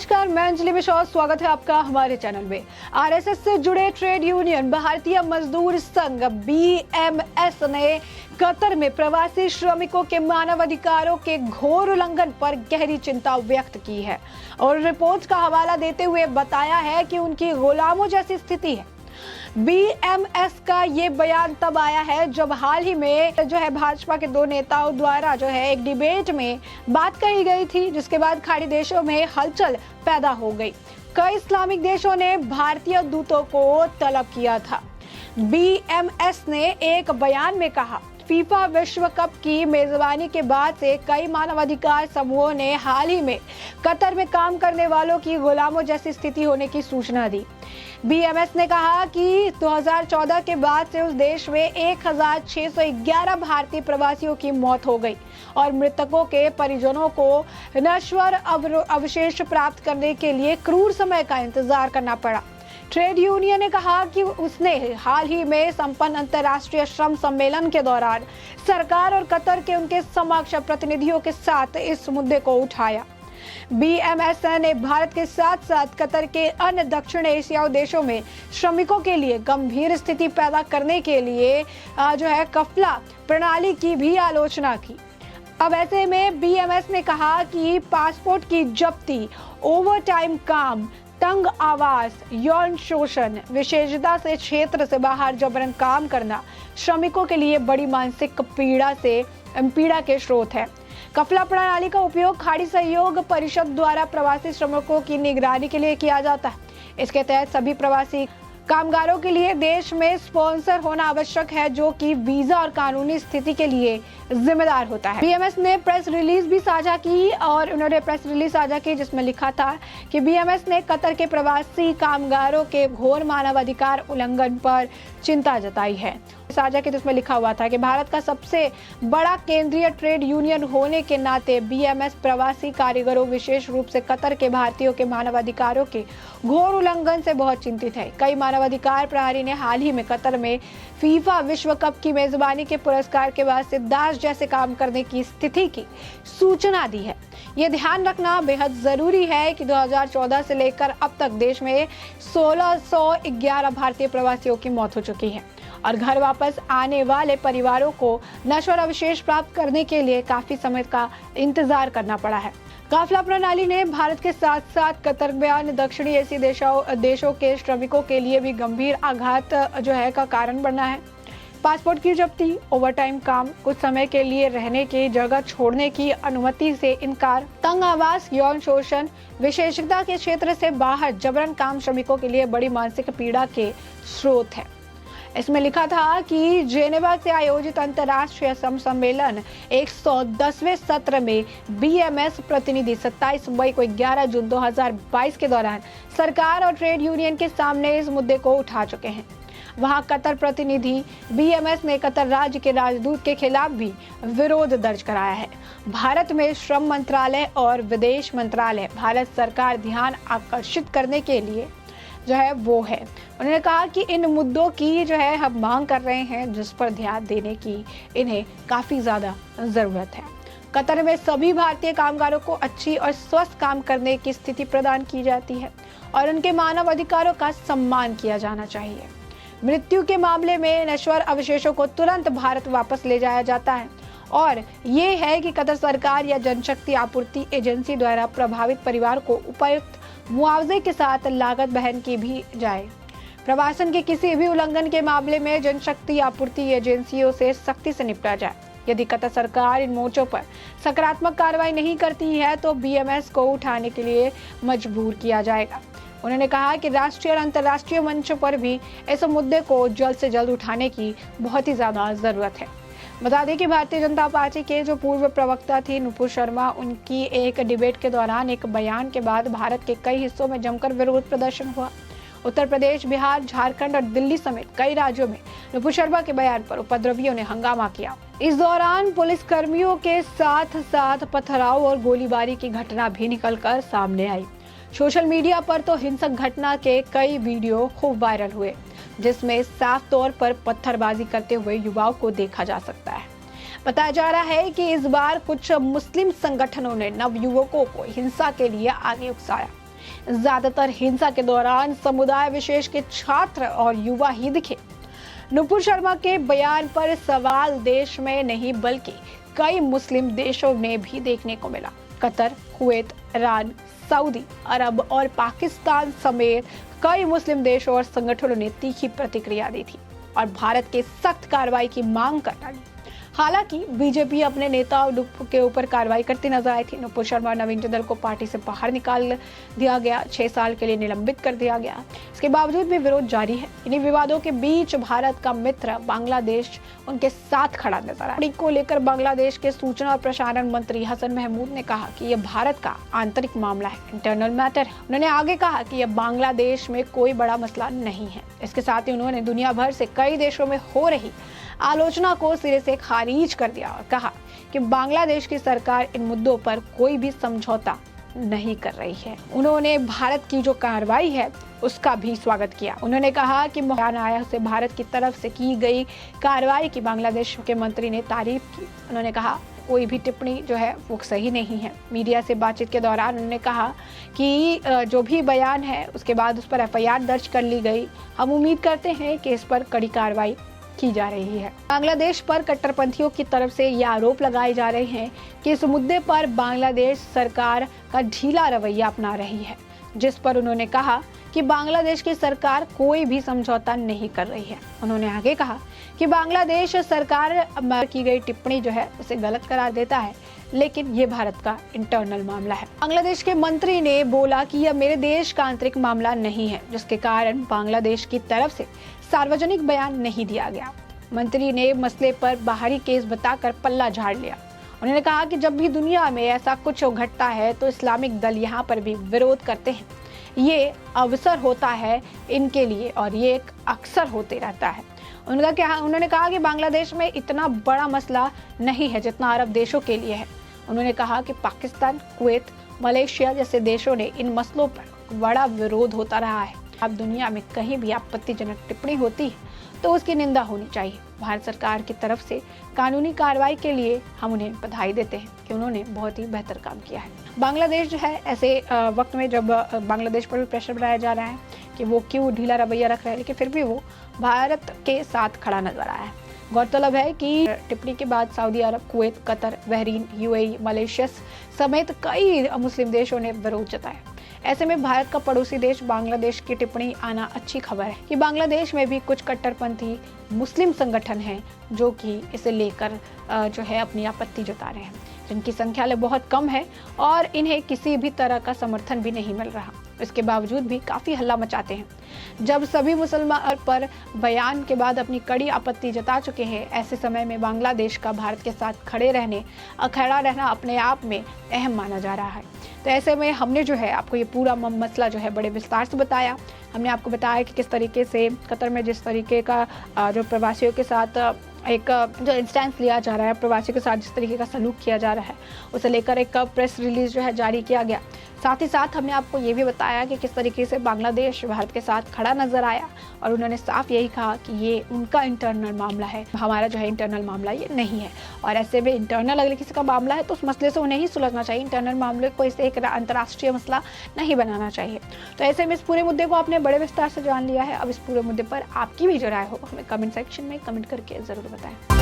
नमस्कार, मैं अंजलि मिश्रा, स्वागत है आपका हमारे चैनल में। आरएसएस से जुड़े ट्रेड यूनियन भारतीय मजदूर संघ बीएमएस ने कतर में प्रवासी श्रमिकों के मानवाधिकारों के घोर उल्लंघन पर गहरी चिंता व्यक्त की है और रिपोर्ट का हवाला देते हुए बताया है कि उनकी गुलामों जैसी स्थिति है। बीएमएस का ये बयान तब आया है जब हाल ही में भाजपा के दो नेताओं द्वारा एक डिबेट में बात कही गई थी, जिसके बाद खाड़ी देशों में हलचल पैदा हो गई। कई इस्लामिक देशों ने भारतीय दूतों को तलब किया था। बीएमएस ने एक बयान में कहा, फीफा विश्व कप की मेजबानी के बाद से कई मानवाधिकार समूहों ने हाल ही में कतर में काम करने वालों की गुलामों जैसी स्थिति होने की सूचना दी। बीएमएस ने कहा कि 2014 के बाद से उस देश में 1611 भारतीय प्रवासियों की मौत हो गई और मृतकों के परिजनों को नश्वर अवशेष प्राप्त करने के लिए क्रूर समय का इंतजार करना पड़ा। ट्रेड यूनियन ने कहा कि उसने हाल ही में संपन्न अंतर्राष्ट्रीय श्रम सम्मेलन के दौरान सरकार और कतर के उनके समक्ष प्रतिनिधियों के साथ इस मुद्दे को उठाया। बीएमएस ने भारत के साथ साथ कतर के अन्य दक्षिण एशियाई देशों में श्रमिकों के लिए गंभीर स्थिति पैदा करने के लिए कफला प्रणाली की भी आलोचना की। अब ऐसे में बीएमएस ने कहा कि पासपोर्ट की जब्ती, ओवरटाइम काम, तंग आवास, यौन शोषण, विशेषता से क्षेत्र से बाहर जबरन काम करना श्रमिकों के लिए बड़ी मानसिक पीड़ा के स्रोत है। कफला प्रणाली का उपयोग खाड़ी सहयोग परिषद द्वारा प्रवासी श्रमिकों की निगरानी के लिए किया जाता है। इसके तहत सभी प्रवासी कामगारों के लिए देश में स्पॉन्सर होना आवश्यक है, जो कि वीजा और कानूनी स्थिति के लिए जिम्मेदार होता है। बीएमएस ने प्रेस रिलीज भी साझा की और उन्होंने प्रेस रिलीज साझा की जिसमें लिखा था कि बीएमएस ने कतर के प्रवासी कामगारों के घोर मानवाधिकार उल्लंघन पर चिंता जताई है। साझा की जिसमें लिखा हुआ था कि भारत का सबसे बड़ा केंद्रीय ट्रेड यूनियन होने के नाते बीएमएस प्रवासी कारीगरों, विशेष रूप से कतर के भारतीयों के मानवाधिकारों के घोर उल्लंघन से बहुत चिंतित है। कई मानवाधिकार प्रहरी ने हाल ही में कतर में फीफा विश्व कप की मेजबानी के पुरस्कार के बाद से दास जैसे काम करने की स्थिति की सूचना दी है। ये ध्यान रखना बेहद जरूरी है कि 2014 से लेकर अब तक देश में 1611 भारतीय प्रवासियों की मौत हो चुकी है और घर वापस आने वाले परिवारों को नश्वर अवशेष प्राप्त करने के लिए काफी समय का इंतजार करना पड़ा है। काफला प्रणाली ने भारत के साथ साथ कतर में अन्य दक्षिणी एशियाई देशों के श्रमिकों के लिए भी गंभीर आघात का कारण बना है। पासपोर्ट की जब्ती, ओवरटाइम काम, कुछ समय के लिए रहने की जगह छोड़ने की अनुमति से इनकार, तंग आवास, यौन शोषण, विशेषता के क्षेत्र से बाहर जबरन काम श्रमिकों के लिए बड़ी मानसिक पीड़ा के स्रोत है। इसमें लिखा था कि जेनेवा से आयोजित अंतर्राष्ट्रीय श्रम सम्मेलन 110वें सत्र में बीएमएस प्रतिनिधि 27 मई को 11 जून 2022 के दौरान सरकार और ट्रेड यूनियन के सामने इस मुद्दे को उठा चुके हैं। वहां कतर प्रतिनिधि बीएमएस ने कतर राज्य के राजदूत के खिलाफ भी विरोध दर्ज कराया है। भारत में श्रम मंत्रालय और विदेश मंत्रालय भारत सरकार ध्यान आकर्षित करने के लिए वो है। उन्होंने कहा कि इन मुद्दों की हम मांग कर रहे हैं, जिस पर ध्यान देने की इन्हें काफी ज्यादा जरूरत है। कतर में सभी भारतीय कामगारों को अच्छी और स्वस्थ काम करने की स्थिति प्रदान की जाती है और उनके मानव अधिकारों का सम्मान किया जाना चाहिए। मृत्यु के मामले में नश्वर अवशेषों को तुरंत भारत वापस ले जाया जाता है और ये है कि कतर सरकार या जनशक्ति आपूर्ति एजेंसी द्वारा प्रभावित परिवार को उपयुक्त मुआवजे के साथ लागत बहन की भी जाए। प्रवासन के किसी भी उल्लंघन के मामले में जनशक्ति आपूर्ति एजेंसियों से सख्ती से निपटा जाए। यदि कतर सरकार इन मोर्चों पर सकारात्मक कार्रवाई नहीं करती है तो बीएमएस को उठाने के लिए मजबूर किया जाएगा। उन्होंने कहा कि राष्ट्रीय और अंतर्राष्ट्रीय मंचों पर भी इस मुद्दे को जल्द से जल्द उठाने की बहुत ही ज्यादा जरूरत है। बता दें कि भारतीय जनता पार्टी के जो पूर्व प्रवक्ता थी नुपुर शर्मा, उनकी एक डिबेट के दौरान एक बयान के बाद भारत के कई हिस्सों में जमकर विरोध प्रदर्शन हुआ। उत्तर प्रदेश, बिहार, झारखंड और दिल्ली समेत कई राज्यों में नुपुर शर्मा के बयान पर उपद्रवियों ने हंगामा किया। इस दौरान पुलिस कर्मियों के साथ साथ पथराव और गोलीबारी की घटना भी निकलकर सामने आई। सोशल मीडिया पर तो हिंसक घटना के कई वीडियो खूब वायरल हुए, जिसमें साफ तौर पर पत्थरबाजी करते हुए युवाओं को देखा जा सकता है। बताया जा रहा है कि इस बार कुछ मुस्लिम संगठनों ने नवयुवकों को हिंसा के लिए आगे उकसाया। ज्यादातर हिंसा के दौरान समुदाय विशेष के छात्र और युवा ही दिखे। नुपुर शर्मा के बयान पर सवाल देश में नहीं बल्कि कई मुस्लिम देशों में भी देखने को मिला। कतर, कुवैत, ईरान, सऊदी अरब और पाकिस्तान समेत कई मुस्लिम देशों और संगठनों ने तीखी प्रतिक्रिया दी थी और भारत के सख्त कार्रवाई की मांग कर डाली। हालांकि बीजेपी अपने नेता के ऊपर कार्रवाई करती नजर आई थी। नुपुर शर्मा और नवीन जिंदल को पार्टी से बाहर निकाल दिया गया, 6 साल के लिए निलंबित कर दिया गया। इसके बावजूद भी विरोध जारी है। इन्हीं विवादों के बीच भारत का मित्र बांग्लादेश उनके साथ खड़ा नजर आया। को लेकर बांग्लादेश के सूचना और प्रसारण मंत्री हसन महमूद ने कहा कि यह भारत का आंतरिक मामला है, इंटरनल मैटर है। उन्होंने आगे कहा कि यह बांग्लादेश में कोई बड़ा मसला नहीं है। इसके साथ ही उन्होंने दुनिया भर से कई देशों में हो रही आलोचना को सिरे से खारिज कर दिया और कहा कि बांग्लादेश की सरकार इन मुद्दों पर कोई भी समझौता नहीं कर रही है। उन्होंने भारत की जो कार्रवाई है उसका भी स्वागत किया। उन्होंने कहा कि बयान आया से भारत की तरफ से की गई कार्रवाई की बांग्लादेश के मंत्री ने तारीफ की। उन्होंने कहा कोई भी टिप्पणी जो है वो सही नहीं है। मीडिया से बातचीत के दौरान उन्होंने कहा कि जो भी बयान है उसके बाद उस पर FIR दर्ज कर ली गई। हम उम्मीद करते हैं कि इस पर कड़ी कार्रवाई की जा रही है। बांग्लादेश पर कट्टरपंथियों की तरफ से ये आरोप लगाए जा रहे हैं कि इस मुद्दे पर बांग्लादेश सरकार का ढीला रवैया अपना रही है, जिस पर उन्होंने कहा कि बांग्लादेश की सरकार कोई भी समझौता नहीं कर रही है। उन्होंने आगे कहा कि बांग्लादेश सरकार की गई टिप्पणी जो है उसे गलत करार देता है, लेकिन ये भारत का इंटरनल मामला है। बांग्लादेश के मंत्री ने बोला कि यह मेरे देश का आंतरिक मामला नहीं है, जिसके कारण बांग्लादेश की तरफ से सार्वजनिक बयान नहीं दिया गया। मंत्री ने मसले पर बाहरी केस बताकर पल्ला झाड़ लिया। उन्होंने कहा कि जब भी दुनिया में ऐसा कुछ घटता है तो इस्लामिक दल यहाँ पर भी विरोध करते हैं। ये अवसर होता है इनके लिए और ये एक अक्सर होते रहता है। उन्होंने कहा कि बांग्लादेश में इतना बड़ा मसला नहीं है जितना अरब देशों के लिए है। उन्होंने कहा कि पाकिस्तान, कुवैत, मलेशिया जैसे देशों ने इन मसलों पर बड़ा विरोध होता रहा है। अब दुनिया में कहीं भी आपत्तिजनक टिप्पणी होती है तो उसकी निंदा होनी चाहिए। भारत सरकार की तरफ से कानूनी कार्रवाई के लिए हम उन्हें बधाई देते हैं कि उन्होंने बहुत ही बेहतर काम किया है। बांग्लादेश जो है ऐसे वक्त में जब बांग्लादेश पर भी प्रेशर बनाया जा रहा है कि वो क्यों ढीला रवैया रख रहा है, लेकिन फिर भी वो भारत के साथ खड़ा नजर आया है। गौरतलब है कि टिप्पणी के बाद Saudi Arab, Kuwait, Qatar, Bahrain, UAE, Malaysia समेत कई मुस्लिम देशों ने विरोध जताया। ऐसे में भारत का पड़ोसी देश बांग्लादेश की टिप्पणी आना अच्छी खबर है कि बांग्लादेश में भी कुछ कट्टरपंथी मुस्लिम संगठन हैं जो कि इसे लेकर जो है अपनी आपत्ति जता रहे हैं, जिनकी संख्या बहुत कम है और इन्हें किसी भी तरह का समर्थन भी नहीं मिल रहा। इसके बावजूद भी काफी हल्ला मचाते हैं। जब सभी मुसलमान पर बयान के बाद अपनी कड़ी आपत्ति जता चुके हैं, ऐसे समय में बांग्लादेश का भारत के साथ खड़ा रहना अपने आप में अहम माना जा रहा है। तो ऐसे में हमने जो है आपको ये पूरा मसला जो है बड़े विस्तार से बताया। हमने आपको बताया कि किस तरीके से कतर में जिस तरीके का जो प्रवासियों के साथ एक जो इंस्टेंस लिया जा रहा है, प्रवासियों के साथ जिस तरीके का सलूक किया जा रहा है, उसे लेकर एक प्रेस रिलीज जो है जारी किया गया। साथ ही साथ हमने आपको ये भी बताया कि किस तरीके से बांग्लादेश भारत के साथ खड़ा नजर आया और उन्होंने साफ यही कहा कि ये उनका इंटरनल मामला है, हमारा जो है इंटरनल मामला ये नहीं है। और ऐसे में इंटरनल अगर किसी का मामला है तो उस मसले से उन्हें ही सुलझना चाहिए। इंटरनल मामले को इसे एक अंतर्राष्ट्रीय मसला नहीं बनाना चाहिए। तो ऐसे में इस पूरे मुद्दे को आपने बड़े विस्तार से जान लिया है। अब इस पूरे मुद्दे पर आपकी भी जो राय हो हमें कमेंट सेक्शन में कमेंट करके जरूर बताएं।